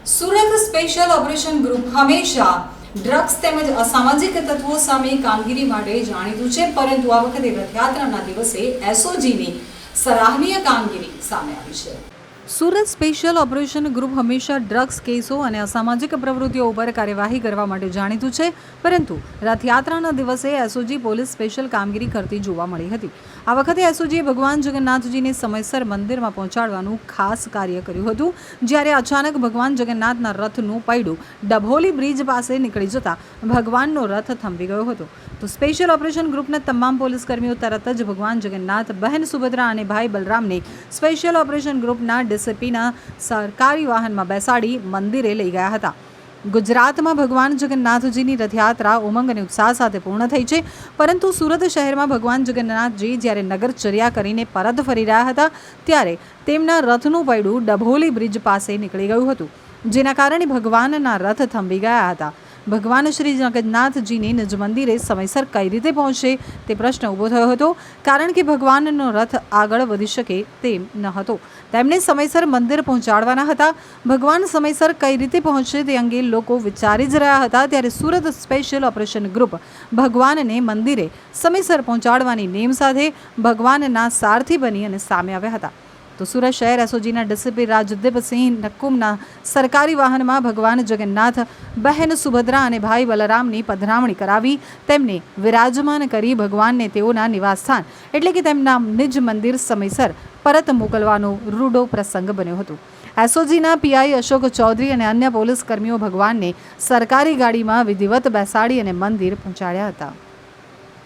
Surat special operation group હંમેશા drugs તેમજ અસામાજિક તત્વો સામે કામગીરી માટે જાણીતું છે, પરંતુ આ વખતે રથયાત્રાના દિવસે એસઓજીની સરાહનીય કામગીરી સામે આવી છે. સુરત સ્પેશિયલ ઓપરેશન ગ્રુપ હંમેશા ડ્રગ્સ કેસો અને અસામાજિક પ્રવૃત્તિઓ ઉપર કાર્યવાહી કરવા માટે જાણીતું છે, પરંતુ રથયાત્રાના દિવસે એસઓજી પોલીસ સ્પેશિયલ કામગીરી કરતી જોવા મળી હતી. આ વખતે એસઓજીએ ભગવાન જગન્નાથજીને સમયસર મંદિરમાં પહોંચાડવાનું ખાસ કાર્ય કર્યું હતું, જ્યારે અચાનક ભગવાન જગન્નાથના રથનું પૈડું ડભોલી બ્રિજ પાસે નીકળી જતા ભગવાનનો રથ થંભી ગયો હતો. તો સ્પેશિયલ ઓપરેશન ગ્રુપના તમામ પોલીસકર્મીઓ તરત જ ભગવાન જગન્નાથ, બહેન સુભદ્રા અને ભાઈ બલરામને સ્પેશિયલ ઓપરેશન ગ્રુપના ડીસીપીના સરકારી વાહનમાં બેસાડી મંદિરે લઈ ગયા હતા. ગુજરાતમાં ભગવાન જગન્નાથજીની રથયાત્રા ઉમંગ અને ઉત્સાહ સાથે પૂર્ણ થઈ છે, પરંતુ સુરત શહેરમાં ભગવાન જગન્નાથજી જ્યારે નગરચર્યા કરીને પરત ફરી રહ્યા હતા ત્યારે તેમના રથનું પૈડું ડભોલી બ્રિજ પાસે નીકળી ગયું હતું, જેના કારણે ભગવાનના રથ થંભી ગયા હતા. ભગવાન શ્રી જગન્નાથજીને નિજ મંદિરે સમયસર કઈ રીતે પહોંચશે તે પ્રશ્ન ઊભો થયો હતો, કારણ કે ભગવાનનો રથ આગળ વધી શકે તેમ ન હતો. તેમને સમયસર મંદિર પહોંચાડવાના હતા. ભગવાન સમયસર કઈ રીતે પહોંચશે તે અંગે લોકો વિચારી જ રહ્યા હતા, ત્યારે સુરત સ્પેશિયલ ઓપરેશન ગ્રુપ ભગવાનને મંદિરે સમયસર પહોંચાડવાની નેમ સાથે ભગવાનના સારથી બની અને સામે આવ્યા હતા. તો સુરત શહેર એસઓજીના ડીસીપી રાજદીપસિંહ નક્કુમના સરકારી વાહનમાં ભગવાન જગન્નાથ, બહેન સુભદ્રા અને ભાઈ બલરામની પધરામણી કરાવી તેમને વિરાજમાન કરી ભગવાનને તેઓના નિવાસસ્થાન એટલે કે તેમના નિજ મંદિર સમયસર પરત મોકલવાનો રૂડો પ્રસંગ બન્યો હતો. એસઓજીના પીઆઈ અશોક ચૌધરી અને અન્ય પોલીસ કર્મીઓ ભગવાનને સરકારી ગાડીમાં વિધિવત બેસાડી અને મંદિર પહોંચાડ્યા હતા.